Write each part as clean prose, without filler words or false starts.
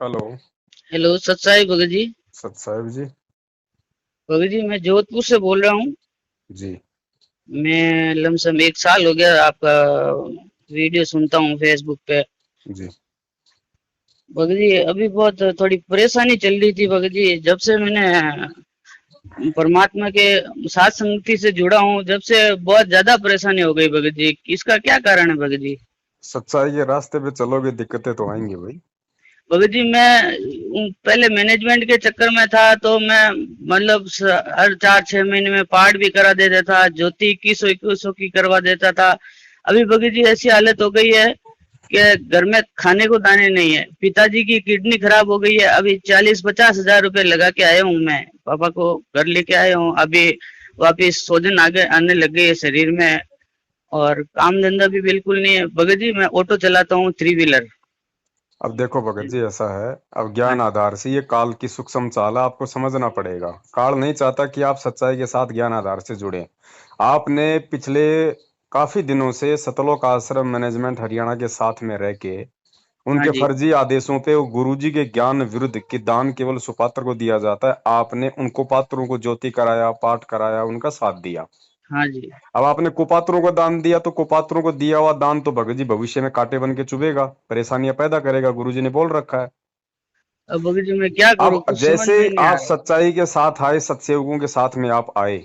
Hello. Hello सत साई भगत जी। सत साहिब जी। भगत जी मैं जोधपुर से बोल रहा हूँ। जी। मैं लमसम 1 साल हो गया आपका वीडियो सुनता हूँ फेसबुक पे। जी। भगत जी अभी बहुत थोड़ी परेशानी चल रही थी भगत जी, जब से मैंने परमात्मा के साथ संगति से जुड़ा हूँ, जब से बहुत ज्यादा परेशानी हो गई भगत जी। इसका क्या कारण है भगत जी? सच्चाई के रास्ते पे चलोगे दिक्कतें तो आएंगी भाई। भगत जी मैं पहले मैनेजमेंट के चक्कर में था, तो मैं मतलब हर 4-6 महीने में पाठ भी करा देता था, ज्योति 2100 की करवा देता था। अभी भगत जी ऐसी हालत हो गई है कि घर में खाने को दाने नहीं है। पिताजी की किडनी खराब हो गई है। अभी 40-50 हजार रुपए लगा के आया हूँ, मैं पापा को घर लेके आया हूँ। अभी वापिस सोजन आगे आने लग गई है शरीर में, और काम धंधा भी बिल्कुल नहीं है भगत जी। मैं ऑटो चलाता हूँ, 3 व्हीलर। अब देखो भगत जी, ऐसा है, अब हाँ ज्ञान जी। आधार से ये काल की सूक्ष्म चाल है, आपको समझना पड़ेगा। काल नहीं चाहता कि आप सच्चाई के साथ ज्ञान आधार से जुड़े। आपने पिछले काफी दिनों से सतलोक आश्रम मैनेजमेंट हरियाणा के साथ में रह के हाँ उनके जी। फर्जी आदेशों पे वो गुरुजी के ज्ञान विरुद्ध कि दान केवल सुपात्र को दिया जाता है, आपने उन कुपात्रों को ज्योति कराया, पाठ कराया, उनका साथ दिया। हाँ जी। अब आपने कुपात्रों को दान दिया तो कुपात्रों को दिया हुआ दान तो भगत जी भविष्य में कांटे बन के चुभेगा, परेशानियां पैदा करेगा, गुरुजी ने बोल रखा है। अब भगत जी मैं क्या करूँ, अब कुछ समझ जैसे में नहीं आ आप रहा। सच्चाई के साथ आए, सत्सेवकों के साथ में आप आए,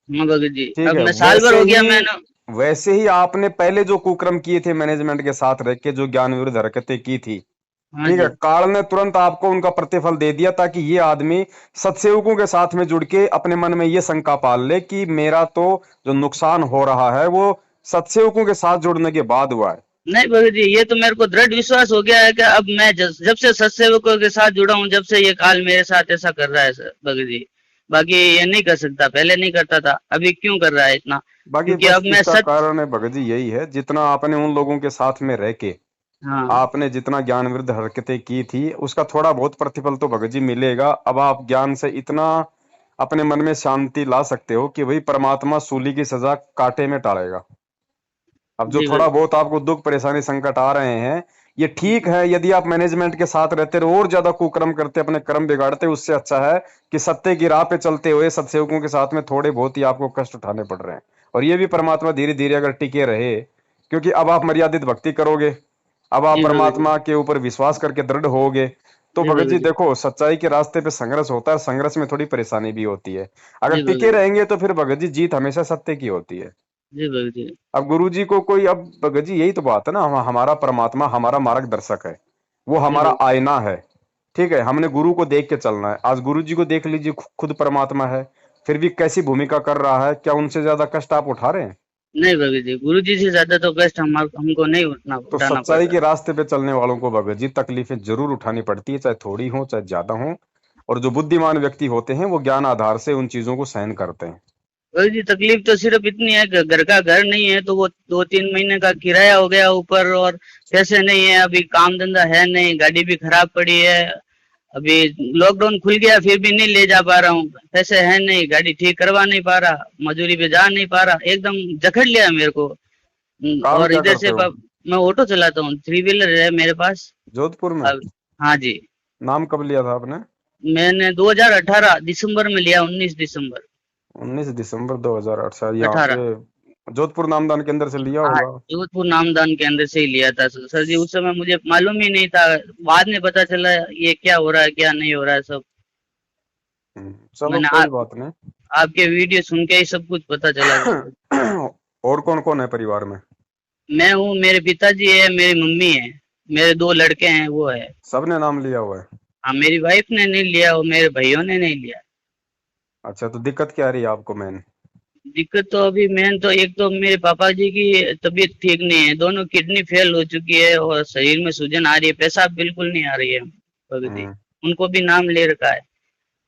हाँ भगत जी, ठीक अब है, मैं साल भर हो गया मैंने। वैसे ही आपने पहले जो कुकर्म किए थे मैनेजमेंट के साथ रह के, जो ज्ञान विरुद्ध हरकतें की थी, हाँ ठीक है, जी। काल ने तुरंत आपको उनका प्रतिफल दे दिया ताकि ये आदमी सत्सेवकों के साथ में जुड़ के अपने मन में ये शंका पाल ले कि मेरा तो जो नुकसान हो रहा है वो सत्सेवकों के साथ जुड़ने के बाद हुआ है। नहीं भगत जी, ये तो मेरे को दृढ़ विश्वास हो गया है कि अब मैं जब से सत्सेवकों के साथ जुड़ा हूँ, जब से ये काल मेरे साथ ऐसा कर रहा है भगत जी। बाकी ये नहीं कर सकता, पहले नहीं करता था, अभी क्यों कर रहा है इतना? बाकी क्योंकि बस अब मैं इसका सच। कारण है भगत जी यही है, जितना आपने उन लोगों के साथ में रह के हाँ आपने जितना ज्ञान विरुद्ध हरकतें की थी उसका थोड़ा बहुत प्रतिफल तो भगत जी मिलेगा। अब आप ज्ञान से इतना अपने मन में शांति ला सकते हो कि भाई परमात्मा सूली की सजा कांटे में टालेगा। अब जो जी थोड़ा भगत। बहुत आपको दुख परेशानी संकट आ रहे हैं, ये ठीक है। यदि आप मैनेजमेंट के साथ रहते रहो और ज्यादा कुकर्म करते, अपने कर्म बिगाड़ते, उससे अच्छा है कि सत्य की राह पे चलते हुए सत्सेवकों के साथ में थोड़े बहुत ही आपको कष्ट उठाने पड़ रहे हैं। और ये भी परमात्मा धीरे धीरे अगर टिके रहे, क्योंकि अब आप मर्यादित भक्ति करोगे, अब आप जी भगत जी। परमात्मा के ऊपर विश्वास करके दृढ़ होगे, तो जी भगत भगत जी जी। देखो, सच्चाई के रास्ते पे संघर्ष होता है, संघर्ष में थोड़ी परेशानी भी होती है। अगर जी भगत टिके जी। रहेंगे तो फिर भगत जी जीत हमेशा सत्य की होती है। जी भगत जी। अब गुरु जी को कोई, अब भगत जी यही तो बात है ना, हमारा परमात्मा हमारा मार्गदर्शक है, वो जी हमारा भगत। आईना है, ठीक है, हमने गुरु को देख के चलना है। आज गुरु जी को देख लीजिए, खुद परमात्मा है, फिर भी कैसी भूमिका कर रहा है, क्या उनसे ज्यादा कष्ट आप उठा रहे हैं? नहीं भगत जी, गुरु जी से ज्यादा तो कष्ट हमको नहीं तो उठाना पड़ सच्चाई रहा। के रास्ते पे चलने वालों को भगत जी तकलीफें जरूर उठानी पड़ती है, चाहे थोड़ी हो चाहे ज्यादा हो। और जो बुद्धिमान व्यक्ति होते हैं वो ज्ञान आधार से उन चीजों को सहन करते हैं। भाई जी तकलीफ तो सिर्फ इतनी है कि घर नहीं है, तो वो 2-3 महीने का किराया हो गया ऊपर, और पैसे नहीं है, अभी काम धंधा है नहीं, गाड़ी भी खराब पड़ी है। अभी लॉकडाउन खुल गया फिर भी नहीं ले जा पा रहा हूँ, पैसे है नहीं, गाड़ी ठीक करवा नहीं पा रहा, मजदूरी पे जा नहीं पा रहा, एकदम जकड़ लिया है मेरे को। काम और क्या इधर करते से हो? मैं ऑटो चलाता हूँ, 3 व्हीलर है मेरे पास। जोधपुर में? अब हाँ जी। नाम कब लिया था आपने? मैंने 2018 दिसंबर में लिया, 19 दिसंबर। 19 दिसंबर 2008 शायद, यहाँ 18। पे जोधपुर नामदान केंद्र से लिया हाँ, होगा। जोधपुर नामदान के अंदर से ही लिया था सर जी। उस समय मुझे मालूम ही नहीं था, बाद में पता चला ये क्या हो रहा है क्या नहीं हो रहा है सब। चलो मैंने कोई बात नहीं। आपके वीडियो सुन के ही सब कुछ पता चला सर। और कौन कौन है परिवार में? मैं हूँ, मेरे पिताजी है, मेरी मम्मी है, मेरे 2 लड़के हैं, वो है। सबने नाम लिया हुआ है? हाँ, मेरी वाइफ ने नहीं लिया और मेरे भाइयों ने नहीं लिया। अच्छा, तो दिक्कत क्या आ रही है आपको मेन? दिक्कत तो अभी मेन तो, एक तो मेरे पापा जी की तबीयत ठीक नहीं है, दोनों किडनी फेल हो चुकी है और शरीर में सूजन आ रही है, पेशाब बिल्कुल नहीं आ रही है भगत जी। हम्म। उनको भी नाम ले रखा है।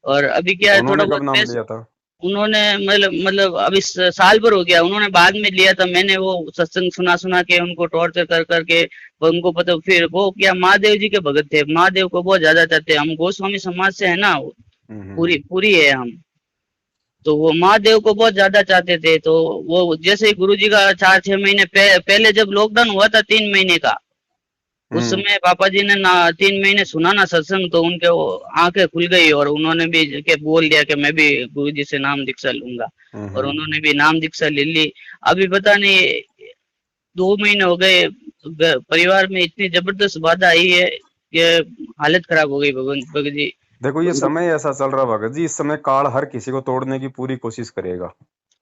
और अभी क्या है, थोड़ा उन्होंने कब बहुत नाम पैसे। लिया था? उन्होंने मतलब अभी साल भर हो गया, उन्होंने बाद में लिया था। मैंने वो सत्संग सुना सुना के उनको टॉर्चर कर करके, वो उनको पता, फिर वो क्या महादेव जी के भगत थे, महादेव को बहुत ज्यादा चाहते हैं। हम गोस्वामी समाज से है ना, पूरी हम्म। पूरी है हम। तो वो महादेव को बहुत ज्यादा चाहते थे, तो वो जैसे ही गुरु जी का 4-6 महीने पहले जब लॉकडाउन हुआ था 3 महीने का, उस हम्म। समय पापा जी ने ना 3 महीने सुना ना सत्संग, तो उनके वो आंखें खुल गई और उन्होंने भी के बोल दिया कि मैं भी गुरु जी से नाम दीक्षा लूंगा। और हम्म। उन्होंने भी नाम दीक्षा ले ली। अभी पता नहीं 2 महीने हो गए, परिवार में इतनी जबरदस्त बाधा आई है कि हालत खराब हो गई भगवान भगत जी। देखो ये समय ऐसा चल रहा भगत जी, इस समय काल हर किसी को तोड़ने की पूरी कोशिश करेगा।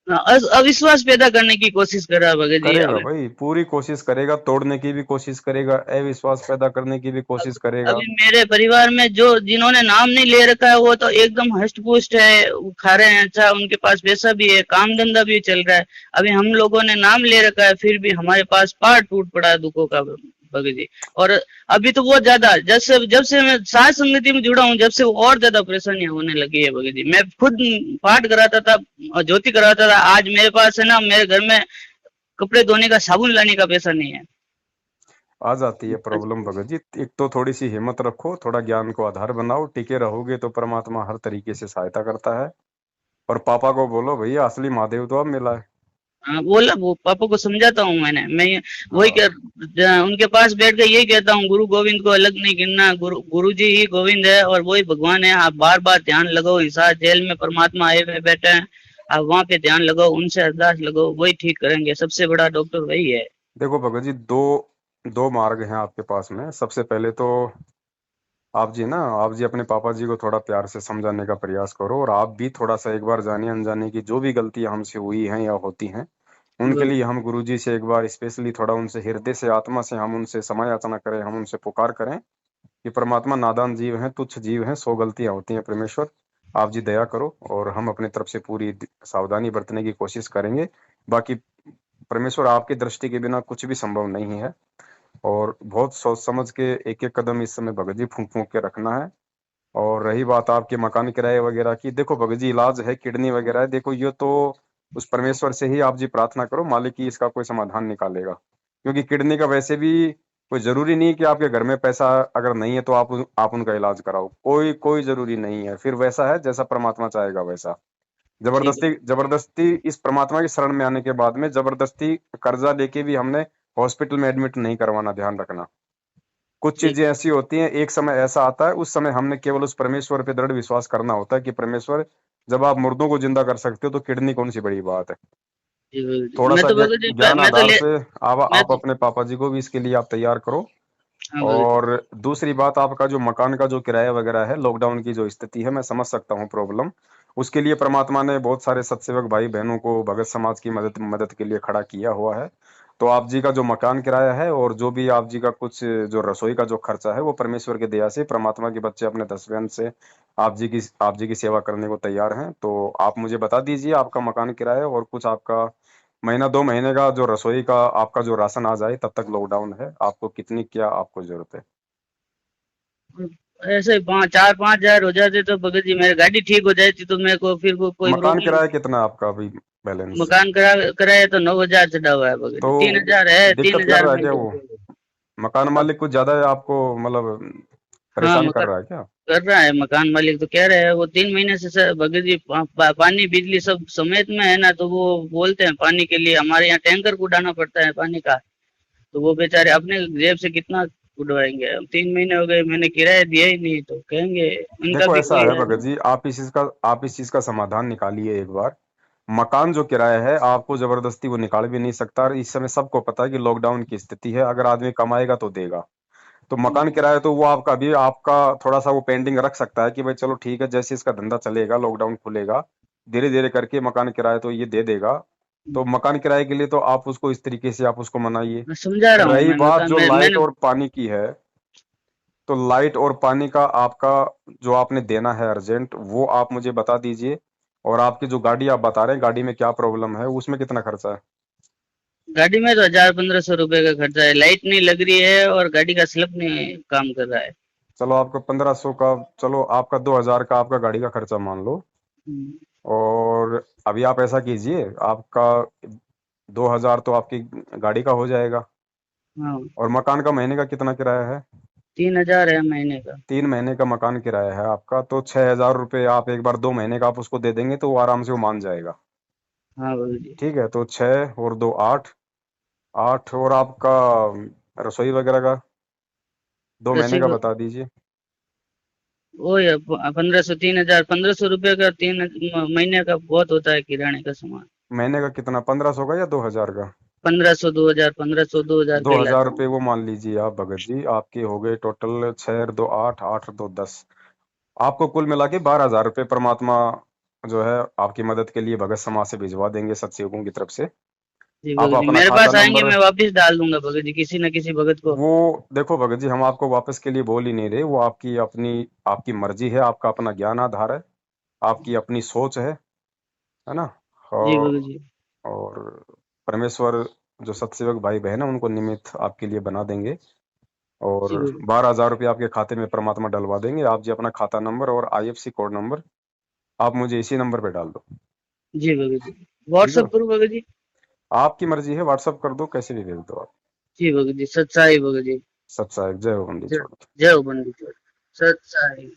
अविश्वास पैदा करने की कोशिश कर रहा है भगत जी। करेगा भाई, पूरी कोशिश करेगा, तोड़ने की भी कोशिश करेगा, अविश्वास पैदा करने की भी कोशिश करेगा। अभी मेरे परिवार में जो जिन्होंने नाम नहीं ले रखा है वो तो एकदम हष्ट पुष्ट है, वो खा रहे हैं अच्छा, उनके पास पैसा भी है, काम धंधा भी चल रहा है। अभी हम लोगों ने नाम ले रखा है फिर भी हमारे पास पहाड़ टूट पड़ा है दुखों का भगत जी। और अभी तो बहुत ज्यादा, जब से मैं साथ संगति में जुड़ा हूँ, जब से वो और ज्यादा परेशानियां होने लगी है भगत जी। मैं खुद पाठ कराता था और ज्योति कराता था, आज मेरे पास है ना, मेरे घर में कपड़े धोने का साबुन लाने का पैसा नहीं है। आ जाती है प्रॉब्लम भगत जी। एक तो थोड़ी सी हिम्मत रखो, थोड़ा ज्ञान को आधार बनाओ, टिके रहोगे तो परमात्मा हर तरीके से सहायता करता है। और पापा को बोलो भैया असली महादेव तो अब मिला है। हाँ, बोला वो पापा को समझाता हूँ मैं वही हाँ। उनके पास बैठ के यही कहता हूँ, गुरु गोविंद को अलग नहीं गिनना, गुरु जी ही गोविंद है और वही भगवान है। आप बार बार ध्यान लगाओ, हिसार जेल में परमात्मा आए हुए बैठे हैं, आप वहां पे ध्यान लगाओ, उनसे अरदास लगाओ, वही ठीक करेंगे। सबसे बड़ा डॉक्टर वही है। देखो भगत जी, दो दो मार्ग हैं आपके पास में। सबसे पहले तो आप जी अपने पापा जी को थोड़ा प्यार से समझाने का प्रयास करो, और आप भी थोड़ा सा एक बार जाने अनजाने की जो भी गलतियां हमसे हुई हैं या होती हैं, उनके लिए हम गुरु जी से एक बार स्पेशली थोड़ा उनसे हृदय से आत्मा से हम उनसे क्षमा याचना करें, हम उनसे पुकार करें कि परमात्मा नादान जीव हैं, तुच्छ जीव हैं, 100 गलतियां होती हैं परमेश्वर, आप जी दया करो। और हम अपनी तरफ से पूरी सावधानी बरतने की कोशिश करेंगे। बाकी परमेश्वर आपकी दृष्टि के बिना कुछ भी संभव नहीं है। और बहुत सोच समझ के एक एक कदम इस समय भगत जी फूंक फूंक के रखना है। और रही बात आपके मकान किराए वगैरह की, देखो भगत जी इलाज है, किडनी वगैरह है, देखो ये तो उस परमेश्वर से ही आप जी प्रार्थना करो, मालिक ही इसका कोई समाधान निकालेगा। क्योंकि किडनी का वैसे भी कोई जरूरी नहीं कि आपके घर में पैसा अगर नहीं है तो आप उनका इलाज कराओ, कोई कोई जरूरी नहीं है। फिर वैसा है जैसा परमात्मा चाहेगा वैसा। ठीक है। जबरदस्ती जबरदस्ती इस परमात्मा की शरण में आने के बाद में जबरदस्ती कर्जा लेके भी हमने हॉस्पिटल में एडमिट नहीं करवाना, ध्यान रखना। कुछ ठीक चीजें ऐसी होती हैं, एक समय ऐसा आता है, उस समय हमने केवल उस परमेश्वर पे दृढ़ विश्वास करना होता है कि परमेश्वर, जब आप मुर्दों को जिंदा कर सकते हो तो किडनी कौन सी बड़ी बात है। ठीक है। थोड़ा मैं सा तो भगत जी, ज्ञान मैं तो आधार ले से मैं आप तो अपने पापा जी को भी इसके लिए आप तैयार करो। हाँ भगत जी। और दूसरी बात, आपका जो मकान का जो किराया वगैरह है, लॉकडाउन की जो स्थिति है, मैं समझ सकता हूँ प्रॉब्लम। उसके लिए परमात्मा ने बहुत सारे सत्सेवक भाई बहनों को भगत समाज की मदद मदद के लिए खड़ा किया हुआ है। तो आप जी का जो मकान किराया है और जो भी आप जी का कुछ जो रसोई का जो खर्चा है, वो परमेश्वर की दया से परमात्मा के बच्चे अपने दसवें से आप जी की सेवा करने को तैयार हैं। तो आप मुझे बता दीजिए आपका मकान किराया, और कुछ आपका महीना 2 महीने का जो रसोई का आपका जो राशन आ जाए, तब तक लॉकडाउन है, आपको कितनी क्या आपको जरूरत है। ऐसे 4-5 हजार हो जाते तो भगत जी, मेरी गाड़ी ठीक हो जाती तो मेरे को फिर कोई मकान प्रॉब्लम। किराया कितना है आपका अभी बैलेंस। मकान कराया तो 9 हजार चढ़ा हुआ है भगत तो जी, 3 हजार है, तीन दिक्कत कर हजार रहा है में। क्या वो मकान मालिक, कुछ ज्यादा है आपको मतलब हाँ, परेशान कर मकान रहा है क्या। कर रहा है, मकान मालिक तो कह रहे हैं, वो 3 महीने से सर भगत जी पानी बिजली सब समेत में है ना, तो वो बोलते हैं पानी के लिए हमारे यहाँ टैंकर को उड़ाना पड़ता है पानी का। तो वो बेचारे अपने जेब से कितना उड़वाएंगे। अब 3 महीने हो गए मैंने किराया दिया ही नहीं, तो कहेंगे इनका देखो भी ऐसा कोई है है। भगत जी, आप इस चीज का समाधान निकालिए एक बार। मकान जो किराया है आपको जबरदस्ती वो निकाल भी नहीं सकता, और इस समय सबको पता है कि लॉकडाउन की स्थिति है, अगर आदमी कमाएगा तो देगा। तो मकान किराया तो वो आपका अभी आपका थोड़ा सा वो पेंडिंग रख सकता है कि भाई चलो ठीक है, जैसे इसका धंधा चलेगा, लॉकडाउन खुलेगा, धीरे धीरे करके मकान किराया तो ये दे देगा। तो मकान किराए के लिए तो आप उसको इस तरीके से आप उसको मनाइए। मैं समझा रहा हूँ, रही मैं बात मकान जो में लाइट मैंने। और पानी की है, तो लाइट और पानी का आपका जो आपने देना है अर्जेंट, वो आप मुझे बता दीजिए। और आपकी जो गाड़ी आप बता रहे हैं, गाड़ी में क्या प्रॉब्लम है, उसमें कितना खर्चा है। गाड़ी में तो 1000-1500 रुपए का खर्चा है, लाइट नहीं लग रही है और गाड़ी का स्लप नहीं काम कर रहा है। चलो आपका 1500 का, चलो आपका 2000 का आपका गाड़ी का खर्चा मान लो। हम्म, और अभी आप ऐसा कीजिए, आपका 2000 तो आपकी गाड़ी का हो जाएगा। हाँ, और मकान का महीने का कितना किराया है। 3 हजार है महीने का। 3 महीने का मकान किराया है आपका, तो 6000 रुपये आप एक बार 2 महीने का आप उसको दे देंगे तो वो आराम से वो मान जाएगा। हाँ बाबू जी। ठीक है, तो 6 और 2 8, 8 और आपका रसोई वगैरह का 2 महीने दसी का को बता दीजिए। वो है 1500 3000 1500 रुपये का 3 महीने का बहुत होता है किराने का सामान। महीने का कितना, 1500 का या 2000 का? 1500 2000 1500 2000 दो के हजार लाता रुपये हूँ। वो मान लीजिए आप भगत जी, आपके हो गए टोटल 6 और 2 8, 8 और 2 10। आपको कुल मिला के 12,000 रुपये परमात्मा जो है आपकी मदद के लिए भगत समाज से भिजवा देंगे, सत्संगों की तरफ से। जी आप भगत जी, अपना मेरे खाता पास आएंगे नंबर, मैं वापस डाल दूंगा भगत जी, किसी न किसी भगत को। वो देखो भगत जी, हम आपको वापस के लिए बोल ही नहीं रहे, वो आपकी अपनी आपकी मर्जी है, आपका अपना ज्ञान आधार है, आपकी अपनी सोच है ना। जी और भगत जी। और परमेश्वर जो सत्सेवक भाई बहन है उनको निमित्त आपके लिए बना देंगे। और जी भगत 12,000 रुपये आपके खाते में परमात्मा डलवा देंगे। आप जी अपना खाता नंबर और IFC कोड नंबर आप मुझे इसी नंबर पे डाल दो। जी भगत जी। ठीक है, व्हाट्सअप करूँ भगत जी? आपकी मर्जी है, व्हाट्सअप कर दो, कैसे भी भेज दो आप। जी भगत जी, सच्चाई भगत जी। सत्साई, जय हो बंदी जय छोड़। जय हो बंदी छोड़। सच्चाई।